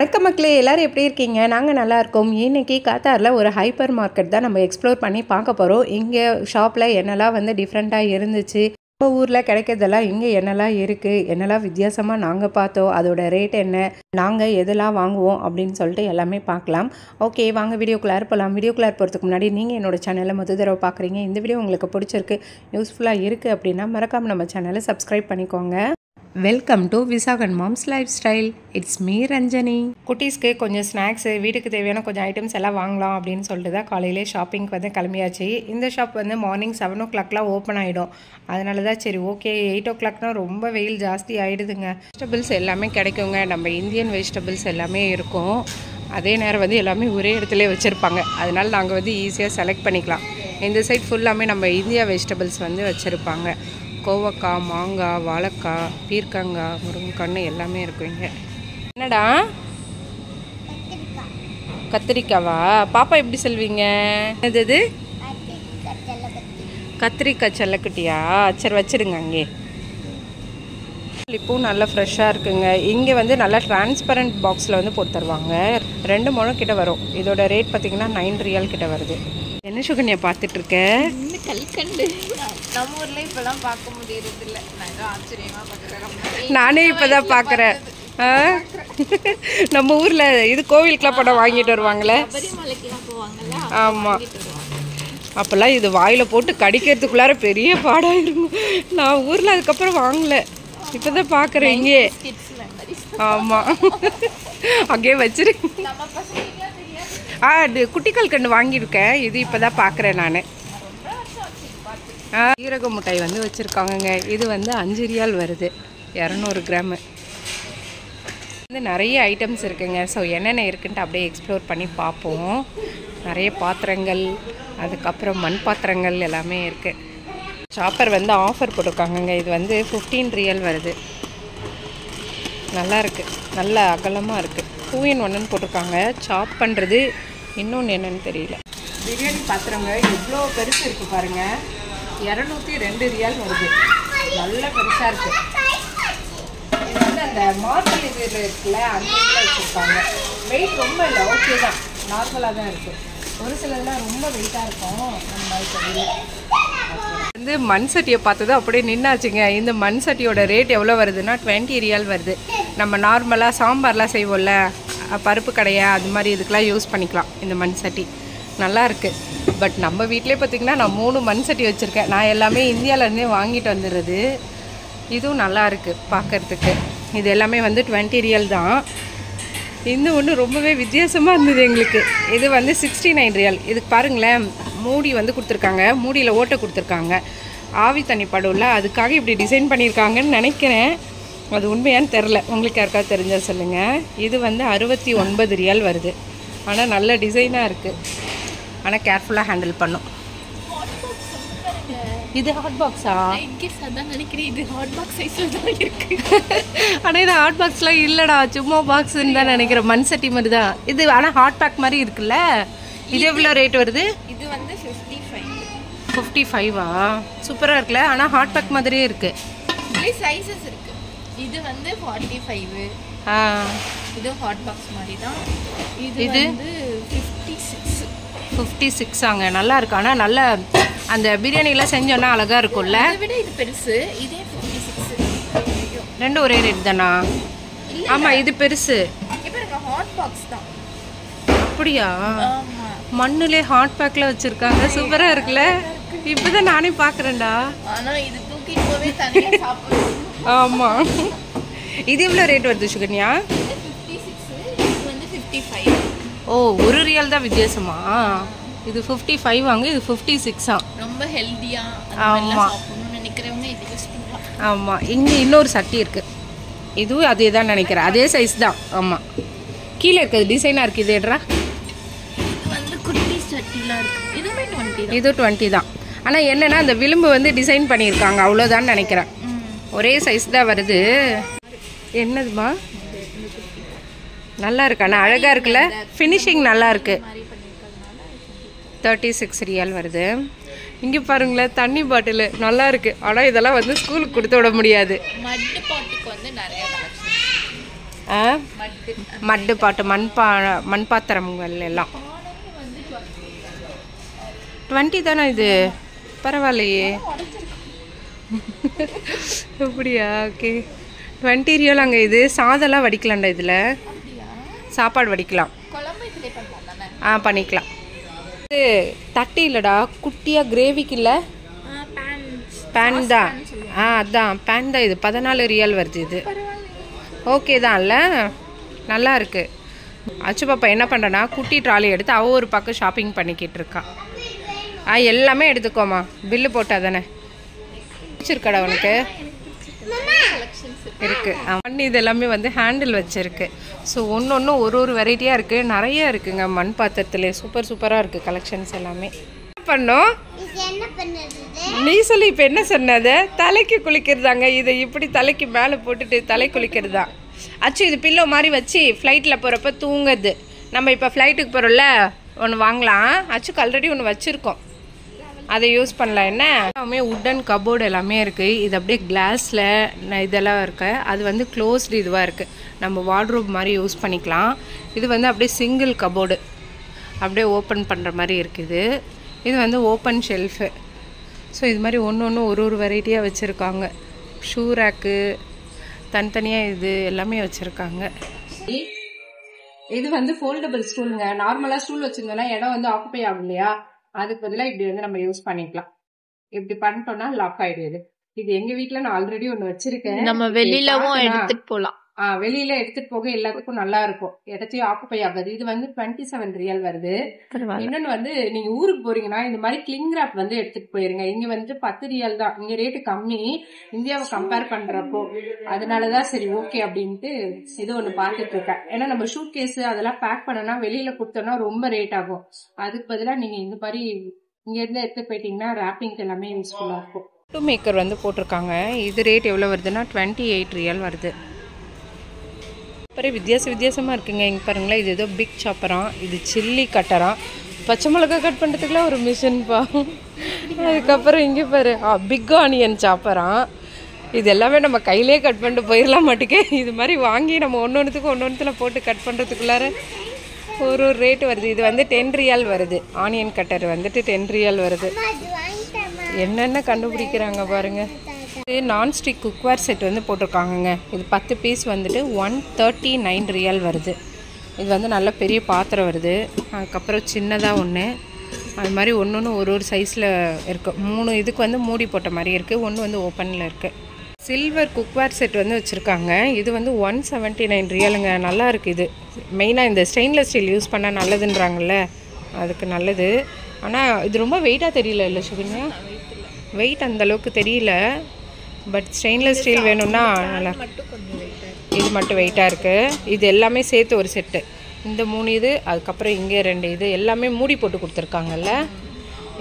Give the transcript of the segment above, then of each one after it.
வணக்கம் மக்களே, எல்லாரும் எப்படி இருக்கீங்க? நாங்கள் நல்லா இருக்கோம். இன்னைக்கு காத்தாரில் ஒரு ஹைப்பர் மார்க்கெட் தான் நம்ம எக்ஸ்ப்ளோர் பண்ணி பார்க்க போகிறோம். இங்கே ஷாப்பில் என்னெல்லாம் வந்து டிஃப்ரெண்ட்டாக இருந்துச்சு, நம்ம ஊரில் கிடைக்கிறதெல்லாம் இங்கே என்னெல்லாம் இருக்குது, என்னெல்லாம் வித்தியாசமாக நாங்கள் பார்த்தோம், அதோட ரேட் என்ன, நாங்கள் எதெல்லாம் வாங்குவோம் அப்படின்னு சொல்லிட்டு எல்லாமே பார்க்கலாம். ஓகே, வாங்க வீடியோக்குள்ளே போகலாம். வீடியோக்குள்ளே போகிறதுக்கு முன்னாடி நீங்கள் என்னோட சேனலை முதல் தடவை பார்க்குறீங்க, இந்த வீடியோ உங்களுக்கு பிடிச்சிருக்கு, யூஸ்ஃபுல்லாக இருக்குது அப்படின்னா மறக்காமல் நம்ம சேனலை சப்ஸ்கிரைப் பண்ணிக்கோங்க. Welcome to Visakan mom's lifestyle. It's me Ranjani. குட்டீஸ்க்கு கொஞ்சம் ஸ்நாக்ஸு, வீட்டுக்கு தேவையான கொஞ்சம் ஐட்டம்ஸ் எல்லாம் வாங்கலாம் அப்படின்னு சொல்லிட்டு தான் காலையிலே ஷாப்பிங்க்கு வந்து கிளம்பியாச்சு. இந்த ஷாப் வந்து மார்னிங் 7 o'clockலாம் ஓப்பன் ஆகிடும். அதனால தான் சரி ஓகே, 8 o'clockனா ரொம்ப வெயில் ஜாஸ்தி ஆகிடுதுங்க. வெஜிடபிள்ஸ் எல்லாமே கிடைக்குங்க, நம்ம இந்தியன் வெஜிடபிள்ஸ் எல்லாமே இருக்கும். அதே நேரம் வந்து எல்லாமே ஒரே இடத்துல வச்சுருப்பாங்க. அதனால் நாங்கள் வந்து ஈஸியாக செலக்ட் பண்ணிக்கலாம். இந்த சைட் ஃபுல்லாமே நம்ம இந்தியா வெஜிடபிள்ஸ் வந்து வச்சுருப்பாங்க. கோவக்காய், மாங்காய், வாழைக்காய், பீர்க்கங்காய், முருங்கைக்கான்னு எல்லாமே இருக்கும் இங்கே. என்னடா கத்திரிக்காவா? பாப்பா எப்படி சொல்வீங்க? இது கத்திரிக்காய் செல்லக்குட்டியா? சரி வச்சுருங்க அங்கே. இப்போவும் நல்லா ஃப்ரெஷ்ஷாக இருக்குங்க. இங்கே வந்து நல்லா டிரான்ஸ்பரண்ட் பாக்ஸில் வந்து போட்டு தருவாங்க. 2 முழம் கிட்ட வரும். இதோட ரேட் பார்த்திங்கன்னா 9 ரியால் கிட்ட வருது. என்ன சுகன்யா பார்த்துட்டு இருக்க? கல்கண்டு நம்ம ஊர்ல இப்பெல்லாம் பார்க்க முடியறது இல்லை. ஆச்சரியமா பார்க்குறேன். நானே இப்போதான் பார்க்குறேன். நம்ம ஊரில் இது கோவிலுக்குலாம் படம் வாங்கிட்டு வருவாங்களே. ஆமாம், அப்போல்லாம் இது வாயில் போட்டு கடிக்கிறதுக்குள்ளார பெரிய பாடாக இருக்கும். நான் ஊரில் அதுக்கப்புறம் வாங்கலை, இப்போ தான் பார்க்குறேன் இங்கே. ஆமாம், அங்கேயே வச்சிரு. குட்டிக்கல் கண்டு வாங்கியிருக்கேன், இது இப்போ தான் பார்க்குறேன் நான். சீரக மிட்டாய் வந்து வச்சுருக்காங்கங்க. இது வந்து 5 ரியால் வருது, 200 கிராமு. வந்து நிறைய ஐட்டம்ஸ் இருக்குங்க. ஸோ என்னென்ன இருக்குன்ட்டு அப்படியே எக்ஸ்ப்ளோர் பண்ணி பார்ப்போம். நிறைய பாத்திரங்கள், அதுக்கப்புறம் மண் பாத்திரங்கள் எல்லாமே இருக்குது. சாப்பர் வந்து ஆஃபர் போட்டிருக்காங்கங்க. இது வந்து 15 ரியால் வருது. நல்லா இருக்குது, நல்ல அகலமாக இருக்குது. 2 in 1 போட்டிருக்காங்க. சாப் பண்ணுறது இன்னொன்று என்னன்னு தெரியல. பிரியாணி பாத்திரங்க எவ்வளோ பெருசு இருக்குது பாருங்கள். 202 ரியால் வருது. நல்ல பெருசாக இருக்குது. இது வந்து அந்த மார்பிள் இது இருக்குல்ல, அந்த இதில் வச்சுருப்பாங்க. வெயிட் ரொம்ப இல்லை, ஓகே தான், நார்மலாக தான் இருக்குது. ஒரு சிலதெல்லாம் ரொம்ப வெயிட்டாக இருக்கும். நம்ம தெரியல. வந்து மண் சட்டியை பார்த்தது அப்படியே நின்னாச்சுங்க. இந்த மண் சட்டியோட ரேட் எவ்வளோ வருதுன்னா 20 ரியால் வருது. நம்ம நார்மலாக சாம்பார்லாம் செய்வோம்ல, பருப்பு கடையா அது மாதிரி இதுக்கெலாம் யூஸ் பண்ணிக்கலாம் இந்த மண் சட்டி. நல்லா இருக்குது. பட் நம்ம வீட்டிலே பார்த்திங்கன்னா நான் 3 மண் சட்டி வச்சுருக்கேன். நான் எல்லாமே இந்தியாவிலேருந்தே வாங்கிட்டு வந்துடுறது. இதுவும் நல்லா இருக்குது பார்க்குறதுக்கு. இது எல்லாமே வந்து 20 ரியால் தான். இந்த ஒன்று ரொம்பவே வித்தியாசமாக இருந்தது எங்களுக்கு. இது வந்து 69 ரியால். இதுக்கு பாருங்களேன், மூடி வந்து கொடுத்துருக்காங்க, மூடியில் ஓட்டை கொடுத்துருக்காங்க. ஆவி தண்ணி படும்ல, அதுக்காக இப்படி டிசைன் பண்ணியிருக்காங்கன்னு நினைக்கிறேன். அது உண்மையான்னு தெரில, உங்களுக்கு யாருக்காவது தெரிஞ்சால் சொல்லுங்கள். இது வந்து 69 ரியால் வருது. ஆனால் நல்ல டிசைனாக இருக்குது. ஆனால் கேர்ஃபுல்லாக ஹேண்டில் பண்ணும். இது ஹாட் பாக்ஸா? நினைக்கிறேன் இது ஹாட் பாக்ஸ் சைஸில் தான் இருக்குது. ஆனால் இது ஹாட் பாக்ஸ்லாம் இல்லைடா, சும்மா பாக்ஸுன்னு தான் நினைக்கிறேன். மண் சட்டி மாதிரி தான் இது. ஆனால் ஹாட் பேக் மாதிரி இருக்குல்ல. இது எவ்வளோ ரேட் வருது? இது வந்து 55. சூப்பராக இருக்குல்ல. ஆனால் ஹாட் பேக் மாதிரியே இருக்குது. இதுலேயே சைஸஸ் இருக்குது. இது வந்து 45. இது ஹாட் பாக்ஸ் மாதிரி தான். இது வந்து 56 ஆங்க. நல்லா இருக்கு. ஆனால் நல்ல அந்த பிரியாணிலாம் செஞ்சோன்னா அழகாக இருக்கும்ல. அதை விட இது பெருசு. இதே 56. ரெண்டும் ஒரே ரேட் தானா? ஆமாம், இது பெருசு. இப்போ ஹாட் பாக்ஸ் தான். அப்படியா? மண்ணுலே ஹாட் பேக்கில் வச்சுருக்காங்க. சூப்பராக இருக்குல்ல. இப்போ தான் நானே பார்க்குறேன்டா. ஆனால் இது தூக்கிட்டு போவே தனியாக சாப்பிடுவோம். ஆமாம். இது எவ்வளோ ரேட் வருது சுகன்யா? 56. இது வந்து 55. ஓ, 1 ரியால் தான் வித்தியாசமா? இது 55 வாங்க, இது 56. ரொம்ப ஹெல்த்தியாக சாப்பிடணும்னு நினைக்கிறவங்க இது யூஸ் பண்ணலாம். ஆமாம். இங்கே இன்னொரு சட்டி இருக்குது. இதுவும் அதே தான் நினைக்கிறேன், அதே சைஸ் தான். ஆமாம், கீழே இருக்குது, டிசைனாக இருக்குது. இதுடா, இது வந்து குட்டி சட்டிலாம் இருக்குது. இதுவுமே 20. இது 20 தான். ஆனால் என்னென்னா அந்த விளிம்பு வந்து டிசைன் பண்ணியிருக்காங்க, அவ்வளோதான் நினைக்கிறேன். ஒரே சைஸ் தான் வருது. என்னதுமா? நல்லா இருக்கு, ஆனால் அழகாக இருக்குல்ல. ஃபினிஷிங் நல்லா இருக்குது. 36 ரியால் வருது. இங்கே பாருங்களேன், தண்ணி பாட்டில் நல்லா இருக்குது. ஆனால் இதெல்லாம் வந்து ஸ்கூலுக்கு கொடுத்து விட முடியாது. மட் பாட்டுக்கு வந்து நிறைய கலெக்ஷன். மட்டு பாட்டு மண் பாத்திரங்கள் எல்லாம் 20 தானே இது, பரவாயில்லையே. அப்படியா? Okay 20 real. அங்கே இது சாதம்லாம் வடிக்கலாம்டா, இதில் சாப்பாடு வடிக்கலாம். பண்ணிக்கலாம். இது தட்டி இல்லைடா, குட்டியாக கிரேவிக்கு இல்லை, பேன் தான். அதான் பேன் தான். இது 14 ரியல் வருது. இது ஓகே தான் இல்லை, நல்லா இருக்கு. அச்சு பாப்பா என்ன பண்ணுறேன்னா குட்டி ட்ராலி எடுத்து அவள் ஒரு பக்கம் ஷாப்பிங் பண்ணிக்கிட்டு இருக்கான். எல்லாமே எடுத்துக்கோமா, பில்லு போட்டா தானே. பிடிச்சிருக்கடா உனக்கு? இருக்கு. இது எல்லாமே வந்து ஹேண்டில் வச்சிருக்கு. ஸோ ஒன்று ஒரு வெரைட்டியாக இருக்குது, நிறைய இருக்குங்க மண் பாத்திரத்துல. சூப்பராக இருக்குது கலெக்ஷன்ஸ் எல்லாமே. பண்ணோம் நீ சொல்லி இப்போ என்ன சொன்னது? தலைக்கு குளிக்கிறதாங்க. இதை இப்படி தலைக்கு மேலே போட்டுட்டு தலை குளிக்கிறது தான். அச்சு இது பில்லோ மாதிரி வச்சு ஃப்ளைட்டில் போகிறப்ப தூங்குது. நம்ம இப்போ ஃப்ளைட்டுக்கு போகிறோம்ல, ஒன்று வாங்கலாம். அச்சுக்கு ஆல்ரெடி ஒன்று வச்சுருக்கோம், அதை யூஸ் பண்ணலாம். என்ன எல்லாமே உட்டன் கபோர்டு எல்லாமே இருக்குது. இது அப்படியே கிளாஸில் இதெல்லாம் இருக்கு. அது வந்து க்ளோஸ்டு இதுவாக இருக்குது, நம்ம வார்ட்ரோப் மாதிரி யூஸ் பண்ணிக்கலாம். இது வந்து அப்படியே சிங்கிள் கபோர்டு, அப்படியே ஓப்பன் பண்ணுற மாதிரி இருக்குது. இது வந்து ஓப்பன் ஷெல்ஃபு. ஸோ இது மாதிரி ஒன்று ஒரு வெரைட்டியாக வச்சுருக்காங்க. ஷூ ரேக்கு தனித்தனியாக இது எல்லாமே வச்சுருக்காங்க. இது வந்து ஃபோல்டபிள் ஸ்டூலுங்க. நார்மலாக ஸ்டூல் வச்சுருந்தோன்னா இடம் வந்து ஆக்குப்பை ஆகும் இல்லையா, அதுக்கு பதிலாக இப்படி வந்து நம்ம யூஸ் பண்ணிக்கலாம். இப்படி பண்ணிட்டோம்னா லாக் ஆயிடுது. இது எங்க வீட்டுல நான் ஆல்ரெடி ஒண்ணு வச்சிருக்கேன். நம்ம வெளியிலவும் எடுத்துட்டு போலாம். வெளியில எடுத்துட்டு போக எல்லாத்துக்கும் நல்லா இருக்கும், இடத்தையும் ஆக்குப்பை ஆகாது. இது வந்து 27 ரியல் வருது. இன்னொன்னு வந்து நீங்க ஊருக்கு போறீங்கன்னா இந்த மாதிரி கிளிங் ராப் வந்து எடுத்துட்டு போயிருங்க. இங்க வந்து 10 ரியல் தான், இங்க ரேட்டு கம்மி இந்தியாவை கம்பேர் பண்றப்போ. அதனாலதான் சரி ஓகே அப்படின்ட்டு இது ஒண்ணு பாத்துட்டு இருக்கேன். ஏன்னா நம்ம ஷூட் கேஸ் அதெல்லாம் பேக் பண்ணனா வெளியில கொடுத்தோம்னா ரொம்ப ரேட் ஆகும். அதுக்கு பதிலாக நீங்க இந்த மாதிரி இங்க இருந்து எடுத்து போயிட்டீங்கன்னா ராப்பிங்க்கு எல்லாமே யூஸ்ஃபுல்லா இருக்கும். டூ மேக்கர் வந்து போட்டிருக்காங்க. இது ரேட் எவ்வளவு வருதுன்னா 28 ரியல் வருது. அப்புறம் வித்தியாசமாக இருக்குங்க. இங்கே பாருங்களேன், இது ஏதோ பிக் சாப்பரான், இது சில்லி கட்டரான், பச்சை மிளகா கட் பண்ணுறதுக்குலாம் ஒரு மிஷின்பா. அதுக்கப்புறம் இங்கே பாரு பிக் ஆனியன் சாப்பரான். இது எல்லாமே நம்ம கையிலே கட் பண்ணிட்டு போயிடலாம் மாட்டுக்கு. இது மாதிரி வாங்கி நம்ம ஒன்னொன்றுத்தில் போட்டு கட் பண்ணுறதுக்குள்ளார ஒரு ரேட்டு வருது. இது வந்து 10 ரியால் வருது. ஆனியன் கட்டர் வந்துட்டு 10 ரியால் வருது. என்னென்ன கண்டுபிடிக்கிறாங்க பாருங்க. இது நான்ஸ்டிக் குக்வேர் செட் வந்து போட்டிருக்காங்கங்க. இது 10 பீஸ் வந்துட்டு 139 ரியால் வருது. இது வந்து நல்ல பெரிய பாத்திரம் வருது. அதுக்கப்புறம் சின்னதாக ஒன்று, அது மாதிரி ஒன்று ஒரு சைஸில் இருக்குது. 3 இதுக்கு வந்து மூடி போட்ட மாதிரி இருக்குது, ஒன்று வந்து ஓப்பனில் இருக்குது. சில்வர் குக்வேர் செட் வந்து வச்சுருக்காங்க. இது வந்து 179 ரியலுங்க. நல்லா இருக்குது. இது மெயினாக இந்த ஸ்டெயின்லெஸ் ஸ்டீல் யூஸ் பண்ணால் நல்லதுன்றாங்கல்ல, அதுக்கு நல்லது. ஆனால் இது ரொம்ப வெயிட்டாக தெரியல இல்லை சுகன்யா? வெயிட் அந்தளவுக்கு தெரியல. பட் ஸ்டெயின்லெஸ் ஸ்டீல் வேணும்னா நல்லா. இது மட்டும் வெயிட்டாக இருக்குது. இது எல்லாமே சேர்த்து ஒரு செட்டு. இந்த 3 இது, அதுக்கப்புறம் இங்கே 2 இது எல்லாமே மூடி போட்டு கொடுத்துருக்காங்கல்ல.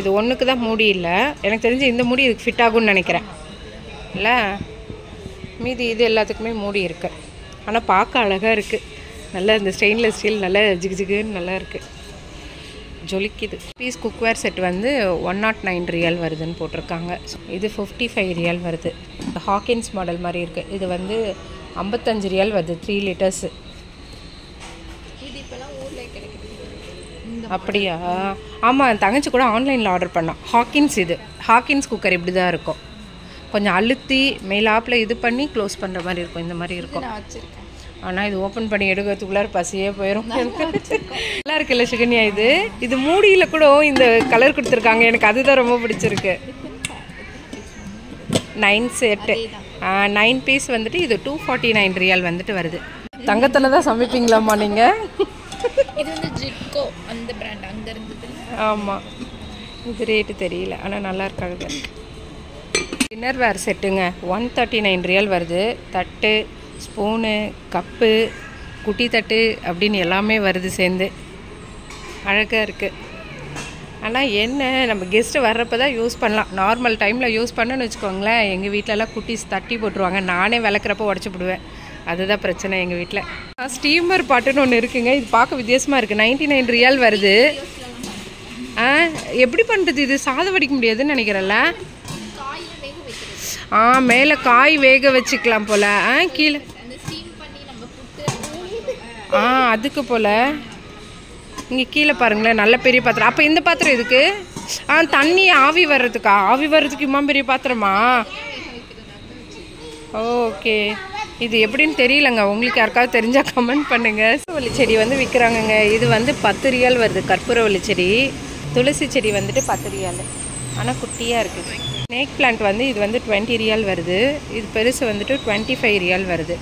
இது ஒன்றுக்கு தான் மூடி இல்லை, எனக்கு தெரிஞ்சு இந்த மூடி இதுக்கு ஃபிட் ஆகும்னு நினைக்கிறேன் இல்லை. மீதி இது எல்லாத்துக்குமே மூடி இருக்குது. ஆனால் பார்க்க அழகாக இருக்குது. நல்லா இந்த ஸ்டெயின்லெஸ் ஸ்டீல் நல்லா ஜிகுன்னு நல்லா இருக்குது, ஜொலிக்குது. பீஸ் குக்வேர் செட் வந்து 109 ரியல் வருதுன்னு போட்டிருக்காங்க. இது 55 ரியல் வருது. ஹாக்கின்ஸ் மாடல் மாதிரி இருக்குது. இது வந்து 55 ரியல் வருது, 3 லிட்டர்ஸு. அப்படியா? ஆமாம், தங்கச்சி கூட ஆன்லைனில் ஆர்டர் பண்ணோம். ஹாக்கின்ஸ். இது ஹாக்கின்ஸ் குக்கர் இப்படி தான் இருக்கும், கொஞ்சம் அழுத்தி மேலாப்பில் இது பண்ணி க்ளோஸ் பண்ணுற மாதிரி இருக்கும். இந்த மாதிரி இருக்கும். ஆனால் இது ஓப்பன் பண்ணி எடுக்கிறதுக்குள்ளார பசியே போயிடும். நல்லா இருக்குல்ல சுகன்யா? இது மூடியில் கூட இந்த கலர் கொடுத்துருக்காங்க. எனக்கு அதுதான் ரொம்ப பிடிச்சிருக்கு. 9 செட்டு 9 பீஸ் வந்துட்டு இது 249 ரியால் வந்துட்டு வருது. தங்கத்தில் தான் சமைப்பீங்களாம்மா நீங்கள்? இது வந்து ஜிட்கோ அந்த பிராண்ட் அங்கே இருந்தது. ஆமாம், இது ரேட்டு தெரியல, ஆனால் நல்லா இருக்காங்க. டின்னர் வேர் செட்டுங்க 139 ரியால் வருது. தட்டு, ஸ்பூனு, கப்பு, குட்டி தட்டு அப்படின்னு எல்லாமே வருது சேர்ந்து. அழகாக இருக்குது. ஆனால் என்ன, நம்ம கெஸ்ட்டு வர்றப்போ தான் யூஸ் பண்ணலாம். நார்மல் டைமில் யூஸ் பண்ணணும்னு வச்சுக்கோங்களேன். எங்கள் வீட்டிலலாம் குட்டீஸ் தட்டி போட்டுருவாங்க, நானே விளக்குறப்போ உடச்சி போடுவேன். அதுதான் பிரச்சனை எங்கள் வீட்டில். ஸ்டீமர் பாட்டுன்னு ஒன்று இருக்குங்க. இது பார்க்க வித்தியாசமாக இருக்குது. 99 ரியால் வருது. எப்படி பண்ணுறது? இது சாதம் வடிக்க முடியாதுன்னு நினைக்கிறேன்ல. மேலே காய் வேக வச்சுக்கலாம் போல். கீழே அதுக்கு போல். இங்கே கீழே பாருங்களேன், நல்ல பெரிய பாத்திரம். அப்போ இந்த பாத்திரம் எதுக்கு? தண்ணி ஆவி வர்றதுக்கா? ஆவி வர்றதுக்கு இம்மா பெரிய பாத்திரமா? ஓகே, இது எப்படின்னு தெரியலங்க. உங்களுக்கு யாருக்காவது தெரிஞ்சால் கமெண்ட் பண்ணுங்கள். கற்பூரவள்ளி செடி வந்து விற்கிறாங்கங்க. இது வந்து 10 ரியால் வருது கற்பூரவள்ளி செடி. துளசி செடி வந்துட்டு 10 ரியால், ஆனால் குட்டியாக இருக்குது. ஸ்னேக் பிளான்ட் வந்து இது வந்து 20 ரியால் வருது. இது பெருசு வந்துட்டு 25 ரியால் வருது.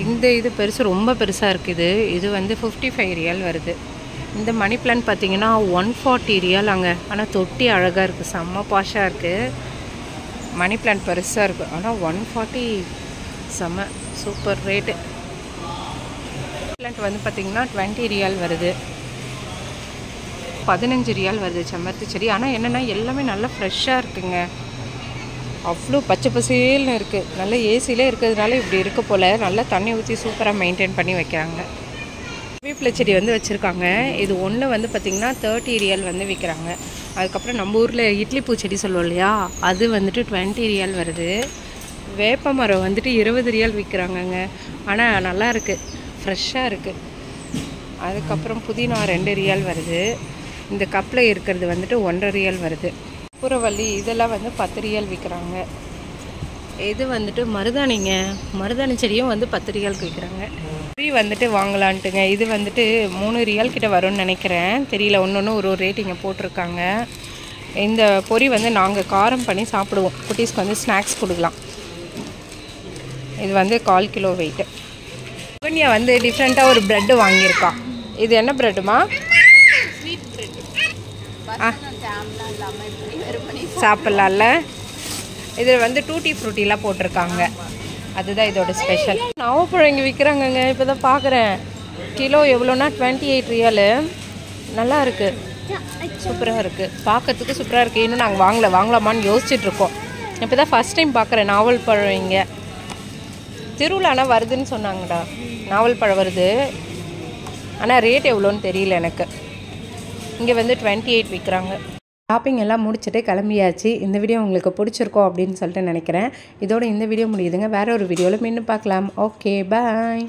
இந்த இது பெருசு ரொம்ப பெருசாக இருக்குது. இது வந்து 55 ரியால் வருது. இந்த மணி பிளான்ட் பார்த்தீங்கன்னா 140 ரியால் அங்கே. ஆனால் தொட்டி அழகாக இருக்குது, செம்ம பாஷாக இருக்குது. மணி பிளான்ட் பெருசாக இருக்குது, ஆனால் 140 செம்ம சூப்பர் ரேட்டு. பிளான்ட் வந்து பார்த்திங்கன்னா 20 ரியால் வருது. 15 ரியால் வருது செம்பருத்தி செடி. ஆனால் என்னென்னா எல்லாமே நல்லா ஃப்ரெஷ்ஷாக இருக்குங்க. அவ்வளோ பச்சை பசேல்னு இருக்குது. நல்ல ஏசியில் இருக்கிறதுனால இப்படி இருக்க போல். நல்லா தண்ணி ஊற்றி சூப்பராக மெயின்டைன் பண்ணி வைக்கிறாங்க. கருவேப்பிலை செடி வந்து வச்சுருக்காங்க. இது ஒன்று வந்து பார்த்திங்கன்னா 30 ரியால் வந்து விற்கிறாங்க. அதுக்கப்புறம் நம்ம ஊரில் இட்லி பூச்செடி சொல்லுவோம் இல்லையா, அது வந்துட்டு 20 ரியால் வருது. வேப்ப மரம் வந்துட்டு 20 ரியால் விற்கிறாங்கங்க. ஆனால் நல்லா இருக்குது, ஃப்ரெஷ்ஷாக இருக்குது. அதுக்கப்புறம் புதினா 2 ரியால் வருது. இந்த கப்பில் இருக்கிறது வந்துட்டு 1.5 ரியால் வருது. கற்பூரவள்ளி இதெல்லாம் வந்து 10 ரியால் விற்கிறாங்க. இது வந்துட்டு மருதாணிங்க. மருதாணி செடியும் வந்து 10 ரியாலுக்கு விற்கிறாங்க. பொரி வந்துட்டு வாங்கலான்ட்டுங்க. இது வந்துட்டு 3 ரியால் கிட்ட வரும்னு நினைக்கிறேன், தெரியல. ஒன்று ஒரு ரேட்டிங்க போட்டிருக்காங்க. இந்த பொரி வந்து நாங்கள் காரம் பண்ணி சாப்பிடுவோம். குட்டீஸ்க்கு வந்து ஸ்நாக்ஸ் கொடுக்கலாம். இது வந்து 1/4 கிலோ வெயிட்டு. சுகன்யா வந்து டிஃப்ரெண்ட்டாக ஒரு ப்ரெட்டு வாங்கியிருக்கான். இது என்ன ப்ரெட்டுமா? சாப்பிட்லாம்ல. இதில் வந்து டூட்டி ஃப்ரூட்டிலாம் போட்டிருக்காங்க. அதுதான் இதோட ஸ்பெஷல். நவப்பழம் இங்கே விற்கிறாங்கங்க. இப்போ தான் பார்க்குறேன். கிலோ எவ்வளோனா 28 ரியால். நல்லா இருக்குது, சூப்பராக இருக்குது, பார்க்கறதுக்கு சூப்பராக இருக்குது. இன்னும் நாங்கள் வாங்கலாமான்னு யோசிச்சுட்ருக்கோம். இப்போ தான் ஃபஸ்ட் டைம் பார்க்குறேன் நாவல் பழம். இங்கே திருவிழானா வருதுன்னு சொன்னாங்கடா. நாவல் பழம் வருது, ஆனால் ரேட் எவ்வளோன்னு தெரியல எனக்கு. இங்கே வந்து 28 விற்கிறாங்க. ஷாப்பிங் எல்லாம் முடிச்சுட்டு கிளம்பியாச்சு. இந்த வீடியோ உங்களுக்கு பிடிச்சிருக்கோம் அப்படின்னு சொல்லிட்டு நினைக்கிறேன். இதோட இந்த வீடியோ முடியுதுங்க. வேறு ஒரு வீடியோவில் மீண்டும் பார்க்கலாம். ஓகே, பாய்.